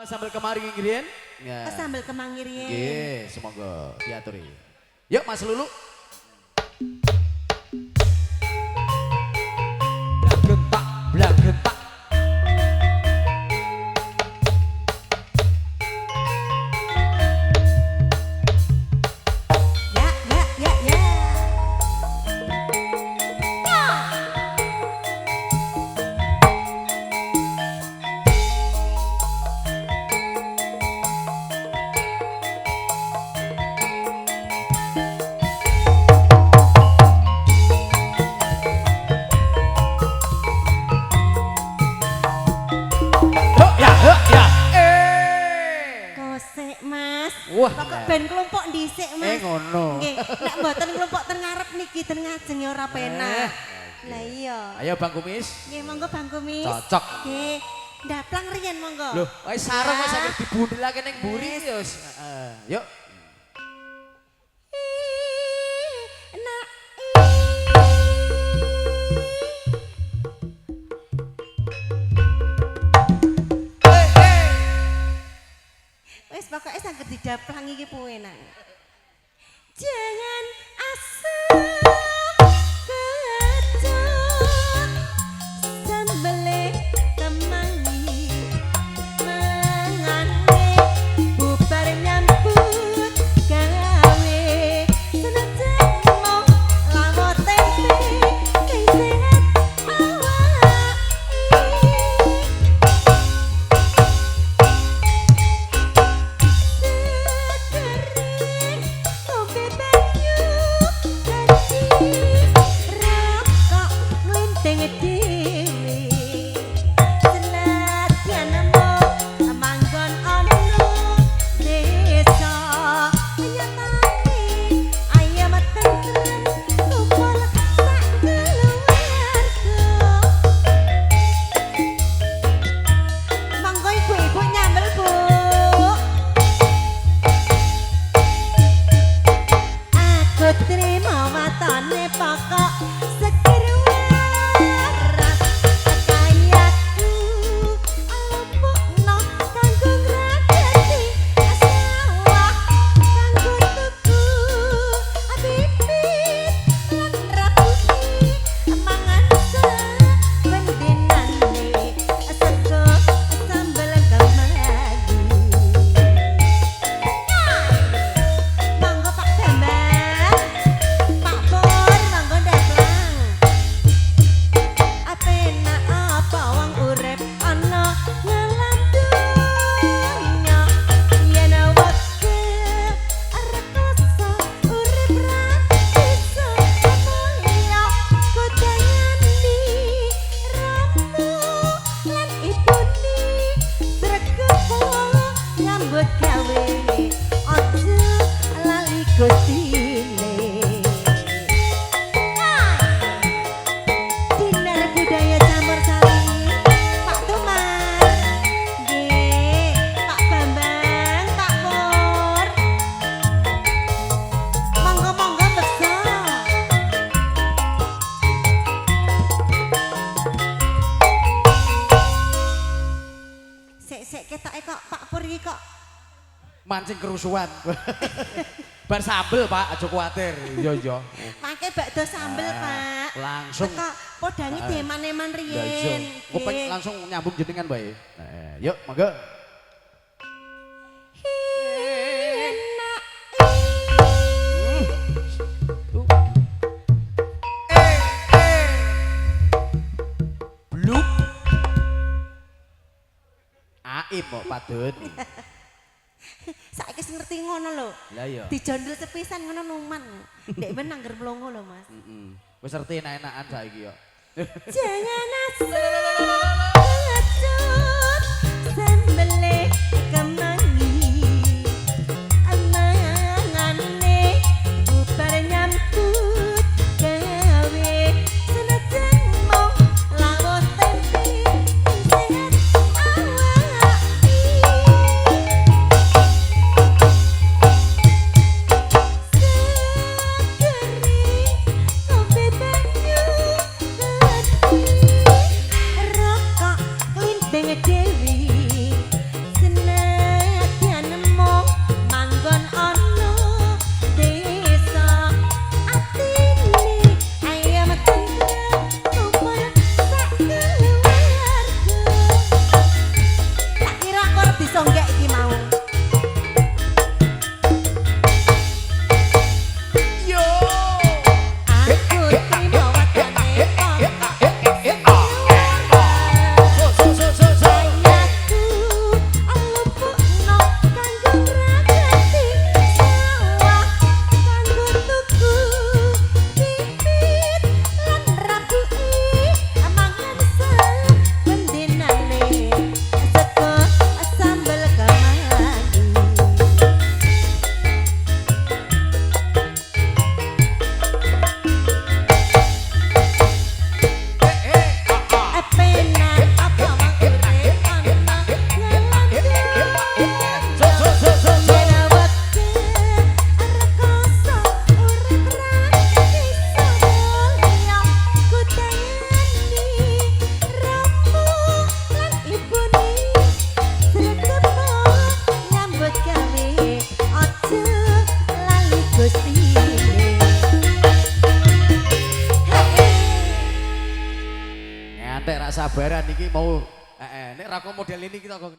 Sambil kemari ngirian. Ya. Sambil kemangirian. Nggih, semoga diaturi. Yuk Mas Lulu. Blagentak, blagentak. Wah, pokok ben kelompok dhisik Mas. Ngono. Nggih, nek mboten kelompok ten ngarep niki ten ngajeng ya ora penak. Lah iya. Ayo Bang Kumis. Nggih, monggo Bang Kumis. Cocok. Nggih, ndaplang riyen monggo. Loh, wis sarung wis sampe dibundhelake ning mburi ya wis. Yuk. Pokoknya sangat didaplang iki puenan. Jangan asal kecut sambele kemangi mangane bubar nyambut gawe senajan mau lawo tempe kei sehat awak mancing kerusuhan. Bar sambel Pak, aja kuwatir. Iya iya. Pakai bakdo sambel Pak. Langsung. Teko podangi deman-eman riyen. Nggih. Langsung nyambung jenengan bae. Yuk, monggo. Bluk. Aib kok padun. Saiki ngerti ngono lho. Lah iya. Dijondel sepisan ngono numan. Ndek ben nangger mlongo lho Mas. Wis ngerti enak-enakan saiki yo. Jangan asal kecut sambele kemangi amangane bubar nyambut gawe senajan mau lawo tempe sehat awak segeri kopi banyu iso nggak iki mau. Yo. Aku terima watane Ngantek rak sabaran iki mau nek ra model ini kita kok